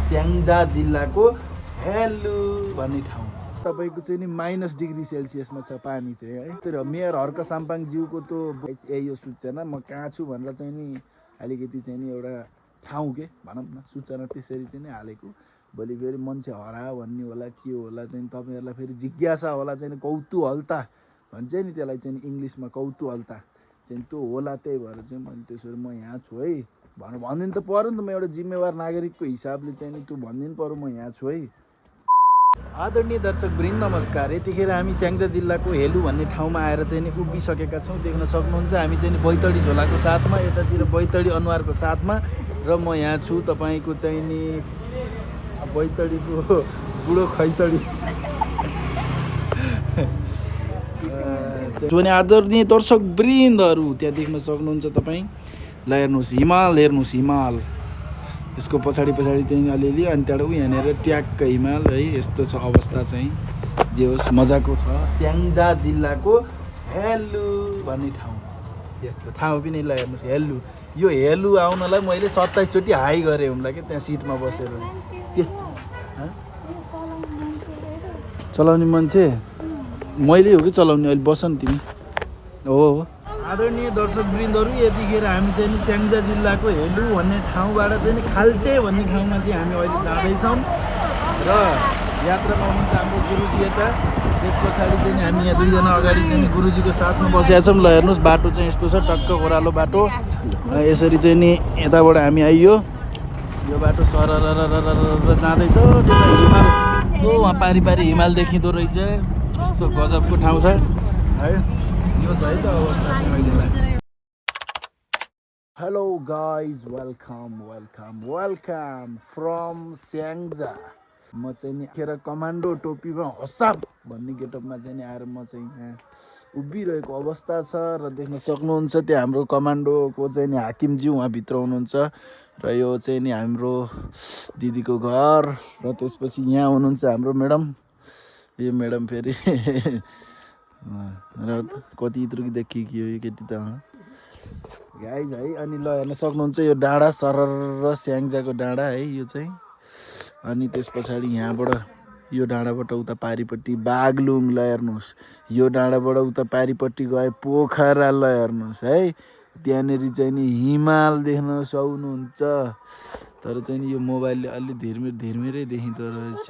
स्याङ्जा जिल्लाको हेलु भन्ने ठाउँ। तपाईको चाहिँ नि -डिग्री सेल्सियसमा छ पानी चाहिँ है। तर मेयर हर्क साम्पाङज्यूको त यो सूचना म कहाँ छु भनेर चाहिँ नि अलिकति चाहिँ नि एउटा ठाउँ के भनौँ न सूचना त्यसरी चाहिँ नि हालेको। भोलि फेरि मान्छे हरा भन्ने होला के होला चाहिँ तपाईँहरूलाई फेरि जिज्ञासा होला चाहिँ कौतूहलता भन्छ नि त्यसलाई चाहिँ इङ्ग्लिसमा कौतूहलता चाहिँ त्यो होला। त्यही भएर चाहिँ मैले त्यसरी म यहाँ छु है भनिदिनु त पऱ्यो नि त। म एउटा जिम्मेवार नागरिकको हिसाबले चाहिँ नि त्यो भनिदिनु पऱ्यो म यहाँ छु है। आदरणीय दर्शक वृन्द नमस्कार। यतिखेर हामी स्याङ्जा जिल्लाको हेलु भन्ने ठाउँमा आएर चाहिँ नि उभिसकेका छौँ। देख्न सक्नुहुन्छ हामी चाहिँ नि बैतडी झोलाको साथमा, यतातिर बैतडी अनुहारको साथमा र म यहाँ छु तपाईँको चाहिँ नि बैतडीको बुढो खैतडी। आदरणीय दर्शक वृन्दहरू त्यहाँ देख्न सक्नुहुन्छ तपाईँ। ल हेर्नुहोस् हिमाल, हेर्नुहोस् हिमाल। यसको पछाडि चाहिँ अलिअलि अनि त्यहाँबाट यहाँनिर ट्याक्क हिमाल है। यस्तो छ अवस्था चाहिँ। जे होस् मजाको छ। स्याङ्जा जिल्लाको हेलु भन्ने ठाउँ। यस्तो ठाउँ पनि ल हेर्नुहोस् हेलु। यो हेलु आउनलाई मैले 27 चोटि हाई गरेँ हुम्ला कि त्यहाँ सिटमा बसेर। चलाउने मान्छे मैले हो कि चलाउने? अहिले बस न तिमी। हो आदरणीय दर्शक वृन्दहरू यतिखेर हामी चाहिँ नि स्याङ्जा जिल्लाको हेलु भन्ने ठाउँबाट चाहिँ नि खाल्टे भन्ने ठाउँमा चाहिँ हामी अहिले जाँदैछौँ र यात्रामा हुनुहुन्छ हाम्रो गुरुजी यता। त्यस पछाडि चाहिँ नि हामी यहाँ दुईजना अगाडि चाहिँ नि गुरुजीको साथमा बसेका छौँ। ल हेर्नुहोस् बाटो चाहिँ यस्तो छ टक्क ओह्रालो बाटो। यसरी चाहिँ नि यताबाट हामी आइयो। यो बाटो सरर जाँदैछ। त्यता हिमाल वहाँ पारी हिमाल देखिँदो रहेछ। यस्तो गजबको ठाउँ छ है। यो छ है त अवस्था अहिलेलाई। Hello guys, welcome from Syangja. म चाहिँ नि खेर कमान्डो टोपीमा हसाब भन्ने गेटअपमा चाहिँ नि आएर म चाहिँ यहाँ उभिरहेको अवस्था छ र देख्न सक्नुहुन्छ त्यहाँ हाम्रो कमान्डोको चाहिँ नि हाकिमज्यू उहाँभित्र हुनुहुन्छ र यो चाहिँ नि हाम्रो दिदीको घर र त्यसपछि यहाँ हुनुहुन्छ हाम्रो म्याडम। यो म्याडम फेरि र कति इत्रुकी देखियो यो केटी त गाइज है। अनि ल हेर्न सक्नुहुन्छ यो डाँडा सरर स्याङ्जाको डाँडा है यो चाहिँ। अनि त्यस पछाडि यहाँबाट यो डाँडाबाट उता पारिपट्टि बागलुङ। ल हेर्नुहोस् यो डाँडाबाट उता पारिपट्टि गए पोखरा। ल हेर्नुहोस् है त्यहाँनिर चाहिँ नि हिमाल देख्न सक्नुहुन्छ। तर चाहिँ नि यो मोबाइलले अलि धिरमिरै देखिँदो रहेछ।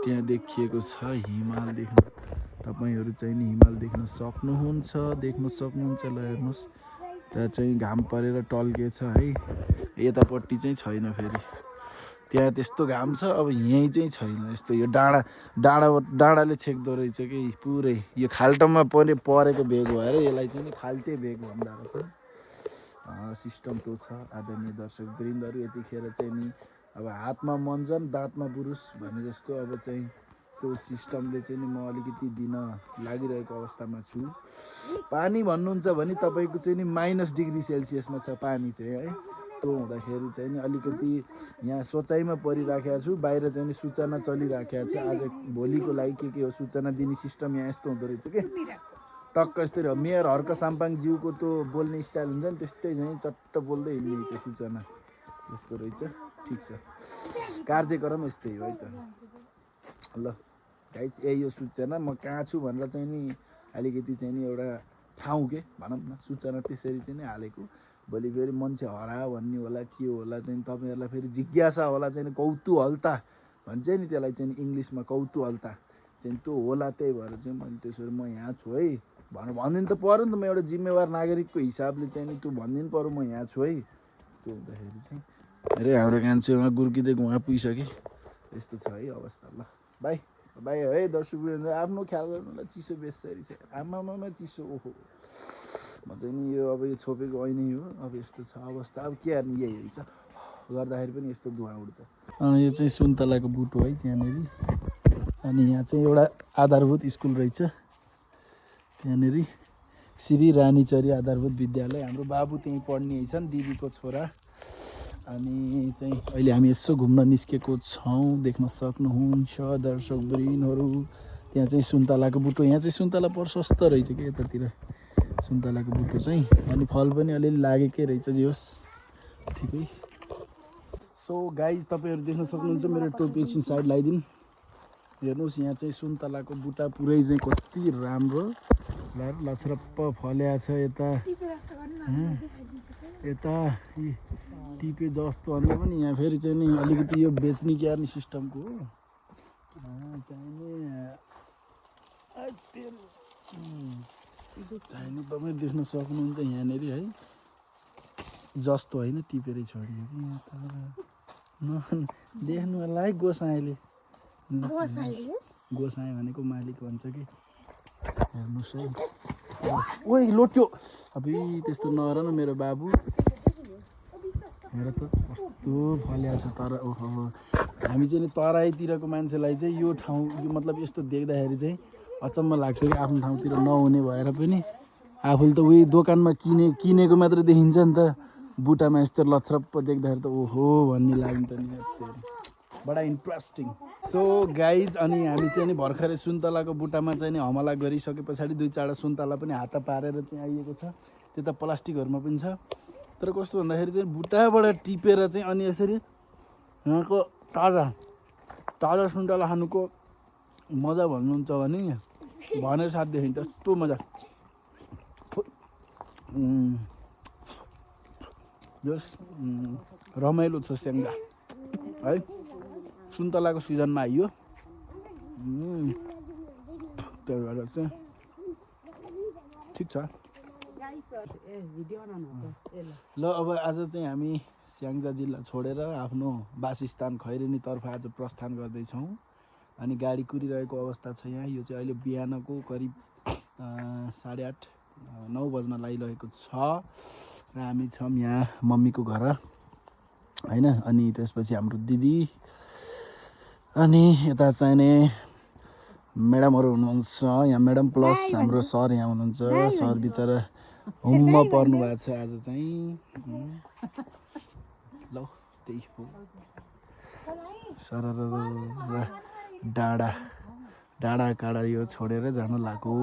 त्यहाँ देखिएको छ हिमाल देख्न। तपाईँहरू चाहिँ नि हिमाल देख्न सक्नुहुन्छ। ल हेर्नुहोस् त्यहाँ चाहिँ घाम परेर टल्केछ है। यतापट्टि चाहिँ छैन फेरि। त्यहाँ त्यस्तो घाम छ। अब यहीँ चाहिँ छैन। यस्तो यो डाँडाले छेक्दो रहेछ कि पुरै। यो खाल्टोमा परेको भेग भएर यसलाई चाहिँ नि खाल्टे भेग भन्दा रहेछ। सिस्टम त्यो छ। आदरणीय दर्शक वृन्दहरू यतिखेर चाहिँ नि अब हातमा मन्जन दाँतमा बुरुस भने जस्तो अब चाहिँ त्यो सिस्टमले चाहिँ नि म अलिकति दिन लागिरहेको अवस्थामा छु। पानी भन्नुहुन्छ भने तपाईँको चाहिँ नि -डिग्री सेल्सियसमा छ पानी चाहिँ है। त्यो हुँदाखेरि चाहिँ नि अलिकति यहाँ सोचाइमा परिराखेको छु। बाहिर चाहिँ नि सूचना चलिराखेको छ। आज भोलिको लागि के हो सूचना दिने सिस्टम यहाँ यस्तो हुँदो रहेछ कि टक्क यस्तै हो। मेयर हर्क साम्पाङज्यूको त्यो बोल्ने स्टाइल हुन्छ नि त्यस्तै चाहिँ चट्ट बोल्दै हिँड्ने रहेछ सूचना। त्यस्तो रहेछ। ठिक छ कार्यक्रम यस्तै हो है त। ल गाइज यही हो सूचना। म कहाँ छु भनेर चाहिँ नि अलिकति चाहिँ नि एउटा ठाउँ के भनौँ न सूचना त्यसरी चाहिँ नि हालेको। भोलि फेरि मान्छे हरा भन्ने होला के होला चाहिँ तपाईँहरूलाई फेरि जिज्ञासा होला चाहिँ कौतूहलता भन्छ नि त्यसलाई चाहिँ इङ्ग्लिसमा कौतूहलता चाहिँ त्यो होला। त्यही भएर चाहिँ मैले त्यसरी म यहाँ छु है भनिदिनु त पऱ्यो नि त। म एउटा जिम्मेवार नागरिकको हिसाबले चाहिँ नि त्यो भनिदिनु पऱ्यो म यहाँ छु है। त्यो हुँदाखेरि चाहिँ अरे हाम्रो कान्छे उहाँ गुर्किँदै उहाँ पुगिसक्यो। यस्तो छ है अवस्था। ल बाई बाई है दर्शक आफ्नो ख्याल गर्नुलाई। चिसो बेसरी छ आमामा चिसो। ओहो म चाहिँ नि यो अब यो छोपेको ऐनै हो। अब यस्तो छ अवस्था। अब के गर्ने यही हुन्छ गर्दाखेरि पनि यस्तो धुवा उड्छ। यो चाहिँ सुन्तलाको बुटो है त्यहाँनिर। अनि यहाँ चाहिँ एउटा आधारभूत स्कुल रहेछ त्यहाँनिर श्री रानीचरी आधारभूत विद्यालय। हाम्रो बाबु त्यहीँ पढ्ने छन् दिदीको छोरा। अनि चाहिँ अहिले हामी यसो घुम्न निस्केको छौँ। देख्न सक्नुहुन्छ दर्शक वृन्दहरू त्यहाँ चाहिँ सुन्तलाको बुटो। यहाँ चाहिँ सुन्तला प्रशस्त रहेछ कि यतातिर सुन्तलाको बुटो चाहिँ। अनि फल पनि अलिअलि लागेकै रहेछ। जे होस् ठिकै। सो गाइज तपाईँहरू देख्न सक्नुहुन्छ मेरो टोपी एकछिन साइड लगाइदिनु। हेर्नुहोस् यहाँ चाहिँ सुन्तलाको बुट्टा पुरै चाहिँ कति राम्रो लछरप्प फल्या छ। यता यता टिपे जस्तो भन्दा पनि यहाँ फेरि चाहिँ नि अलिकति यो बेच्ने क्यार्ने सिस्टमको हो चाहिने तपाईँ देख्न सक्नुहुन्छ यहाँनिर है। जस्तो होइन टिपेरै छोडियो कि यहाँ त देख्नु होला है। गोसाईले गोसाई भनेको मालिक भन्छ कि। हेर्नुहोस् है ओइ लोट्यो अब त्यस्तो नगर न मेरो बाबु। हेर त कस्तो फल्या छ। तर ओहो हामी चाहिँ नि तराईतिरको मान्छेलाई चाहिँ यो ठाउँ मतलब यस्तो देख्दाखेरि चाहिँ अचम्म लाग्छ कि आफ्नो ठाउँतिर नहुने भएर पनि आफूले त उही दोकानमा किनेको मात्र देखिन्छ नि त। बुट्टामा यस्तो लछरप्प देख्दाखेरि त ओहो भन्ने लाग्यो त नि। बडा इन्ट्रेस्टिङ। सो गाइज अनि हामी चाहिँ नि भर्खरै सुन्तलाको बुट्टामा चाहिँ नि हमला गरिसके पछाडि 2-4 सुन्तला पनि हात पारेर चाहिँ आइएको छ। त्यो त प्लास्टिकहरूमा पनि छ। तर कस्तो भन्दाखेरि चाहिँ बुट्टाबाट टिपेर चाहिँ अनि यसरी यहाँको ताजा सुन्तला खानुको मजा भन्नुहुन्छ भने भनेर साथदेखि त्यस्तो मजा। जस रमाइलो छ स्याङ्जा है। सुन्तलाको सिजनमा आइयो त्यही भएर चाहिँ ठिक छ। ल अब आज चाहिँ हामी स्याङ्जा जिल्ला छोडेर आफ्नो वासस्थान खैरेनीतर्फ आज प्रस्थान गर्दैछौँ। अनि गाडी कुरिरहेको अवस्था छ यहाँ। यो चाहिँ अहिले बिहानको करिब 8:30-9 बज्न लागिरहेको छ र हामी छौँ यहाँ मम्मीको घर होइन। अनि त्यसपछि हाम्रो दिदी अनि यता चाहिने म्याडमहरू हुनुहुन्छ यहाँ। म्याडम प्लस हाम्रो सर यहाँ हुनुहुन्छ। सर बिचरा हुम्म पर्नु भएको छ आज चाहिँ। ल त्यही हो सर डाँडा काँडा यो छोडेर जानु लाग्यो।